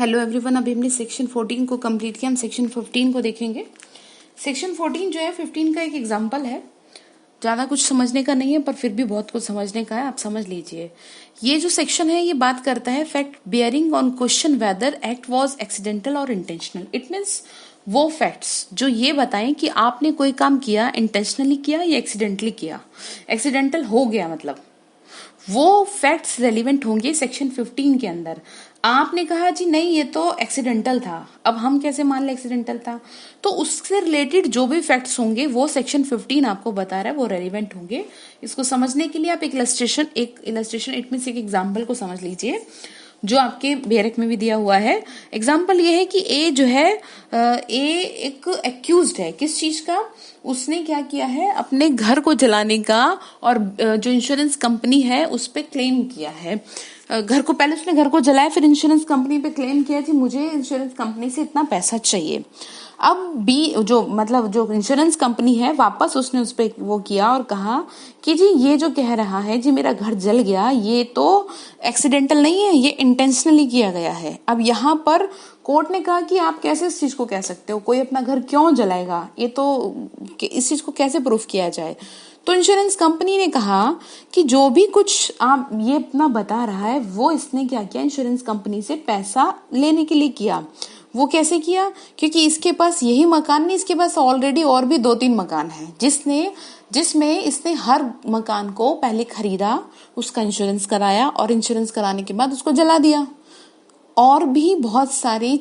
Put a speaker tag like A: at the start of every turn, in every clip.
A: Hello everyone, अभी हमने section 14 को कंप्लीट किया। हम सेक्शन 15 को देखेंगे। सेक्शन 14 जो है 15 का एक एग्जांपल है। ज़्यादा कुछ समझने का नहीं है, पर फिर भी बहुत कुछ समझने का है, आप समझ लीजिए। ये जो सेक्शन है ये बात करता है fact bearing on question whether act was accidental और इंटेंशनल। इट मीन्स वो फैक्ट्स जो ये बताएं कि आपने कोई काम किया, इंटेंशनली किया या एक्सीडेंटली किया। एक्सीडेंटल हो गया मतलब वो फैक्ट्स रेलिवेंट होंगे सेक्शन 15 के अंदर। आपने कहा जी नहीं ये तो एक्सीडेंटल था, अब हम कैसे मान ले एक्सीडेंटल था, तो उससे रिलेटेड जो भी फैक्ट्स होंगे वो सेक्शन 15 आपको बता रहा है वो रेलिवेंट होंगे। इसको समझने के लिए आप एक इलस्ट्रेशन इट मीन्स एक एग्जाम्पल को समझ लीजिए जो आपके बेरक में भी दिया हुआ है। एग्जाम्पल ये है कि ए जो है ए एक एक्यूज्ड है किस चीज का, उसने क्या किया है अपने घर को जलाने का, और जो इंश्योरेंस कंपनी है उस पे क्लेम किया है। घर को पहले उसने घर को जलाया, फिर इंश्योरेंस कंपनी पे क्लेम किया कि मुझे इंश्योरेंस कंपनी से इतना पैसा चाहिए। अब बी जो इंश्योरेंस कंपनी है वापस उसने उस पे वो किया और कहा कि जी ये जो कह रहा है जी मेरा घर जल गया ये तो एक्सीडेंटल नहीं है, ये इंटेंशनली किया गया है। अब यहाँ पर कोर्ट ने कहा कि आप कैसे इस चीज को कह सकते हो, कोई अपना घर क्यों जलाएगा, ये तो इस चीज को कैसे प्रूफ किया जाए। तो इंश्योरेंस कंपनी ने कहा कि जो भी कुछ आप ये अपना बता रहा है वो इसने क्या किया, इंश्योरेंस कंपनी से पैसा लेने के लिए किया। वो कैसे किया, क्योंकि इसके पास यही मकान नहीं, इसके पास ऑलरेडी और भी 2-3 मकान हैं जिसमें इसने हर मकान को पहले खरीदा, उसका इंश्योरेंस कराया और इंश्योरेंस कराने के बाद उसको जला दिया। और भी बहुत सारी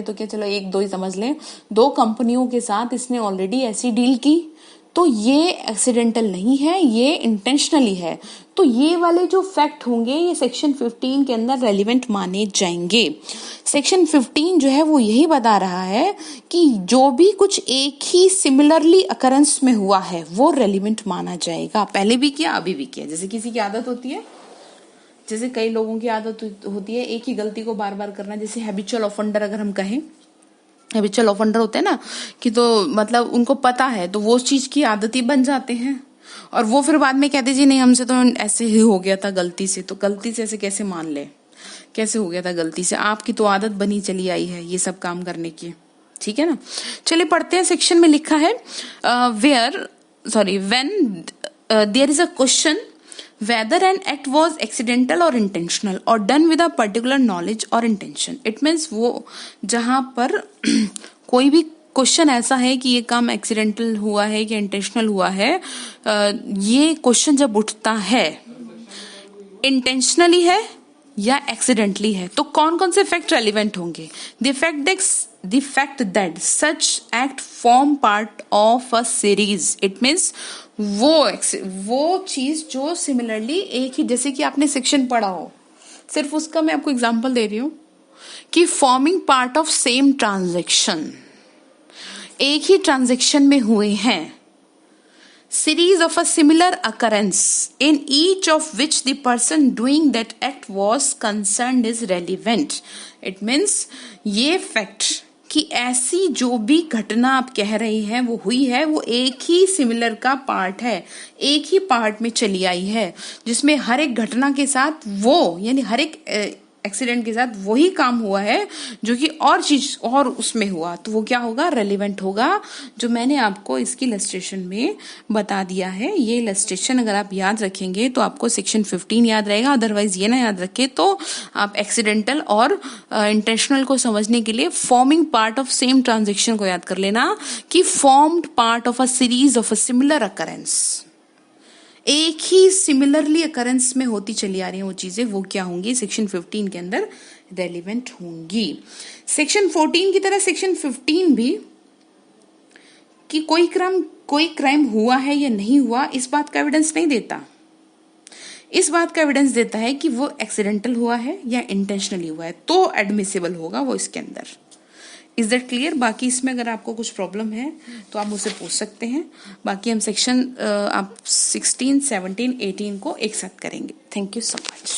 A: तो क्या, चलो 1-2 ही समझ लें, 2 कंपनियों के साथ इसने ऑलरेडी ऐसी डील की। तो ये एक्सीडेंटल नहीं है, ये इंटेंशनली है। तो ये वाले जो फैक्ट होंगे ये सेक्शन 15 के अंदर रेलिवेंट माने जाएंगे। सेक्शन 15 जो है वो यही बता रहा है कि जो भी कुछ एक ही सिमिलरली अकरेंस में हुआ है वो रेलिवेंट माना जाएगा। पहले भी किया अभी भी किया। जैसे किसी की आदत होती है, जैसे कई लोगों की आदत होती है एक ही गलती को बार बार करना, जैसे हैबिचुअल ऑफेंडर अगर हम कहें, हैबिचुअल ऑफेंडर होते हैं ना कि तो मतलब उनको पता है तो वो चीज की आदती बन जाते हैं और वो फिर बाद में कहते जी नहीं हमसे तो ऐसे ही हो गया था गलती से। तो गलती से ऐसे कैसे मान ले, कैसे हो गया था गलती से, आपकी तो आदत बनी चली आई है ये सब काम करने की। ठीक है ना, चलिए पढ़ते हैं। सेक्शन में लिखा है when there is a question whether an act was accidental or intentional or done with a particular knowledge or intention। it means वो जहां पर कोई भी क्वेश्चन ऐसा है कि ये काम एक्सीडेंटल हुआ है कि इंटेंशनल हुआ है, ये क्वेश्चन जब उठता है इंटेंशनली है या एक्सीडेंटली है, तो कौन कौन से फैक्ट रेलिवेंट होंगे। the fact that such act form part of a series। it means वो चीज जो सिमिलरली एक ही, जैसे कि आपने सेक्शन पढ़ा हो, सिर्फ उसका मैं आपको एग्जांपल दे रही हूं कि forming part of same transaction, एक ही ट्रांजैक्शन में हुए हैं, series of a similar occurrence in each of which the person doing that act was concerned is relevant। it means ये फैक्ट कि ऐसी जो भी घटना आप कह रही हैं वो हुई है, वो एक ही सिमिलर का पार्ट है, एक ही पार्ट में चली आई है, जिसमें हर एक घटना के साथ वो यानी हर एक एक्सीडेंट के साथ वही काम हुआ है जो कि और चीज और उसमें हुआ, तो वो क्या होगा, रेलिवेंट होगा, जो मैंने आपको इसकी इलस्ट्रेशन में बता दिया है। ये इलस्ट्रेशन अगर आप याद रखेंगे तो आपको सेक्शन 15 याद रहेगा, अदरवाइज ये ना याद रखे तो आप एक्सीडेंटल और इंटेंशनल को समझने के लिए forming part of same transaction को याद कर लेना कि formed part of a series of a similar occurrence, एक ही सिमिलरली अकरेंस में होती चली आ रही है वो चीजें, वो क्या होंगी, सेक्शन 15 के अंदर रेलिवेंट होंगी। सेक्शन 14 की तरह सेक्शन 15 भी कि कोई क्राइम हुआ है या नहीं हुआ इस बात का एविडेंस नहीं देता। इस बात का एविडेंस देता है कि वो एक्सीडेंटल हुआ है या इंटेंशनली हुआ है, तो एडमिसिबल होगा वो इसके अंदर। Is that clear. बाकी इसमें अगर आपको कुछ प्रॉब्लम है तो आप मुझसे पूछ सकते हैं। बाकी हम सेक्शन आप 16, 17, 18 को एक साथ करेंगे। Thank you so much.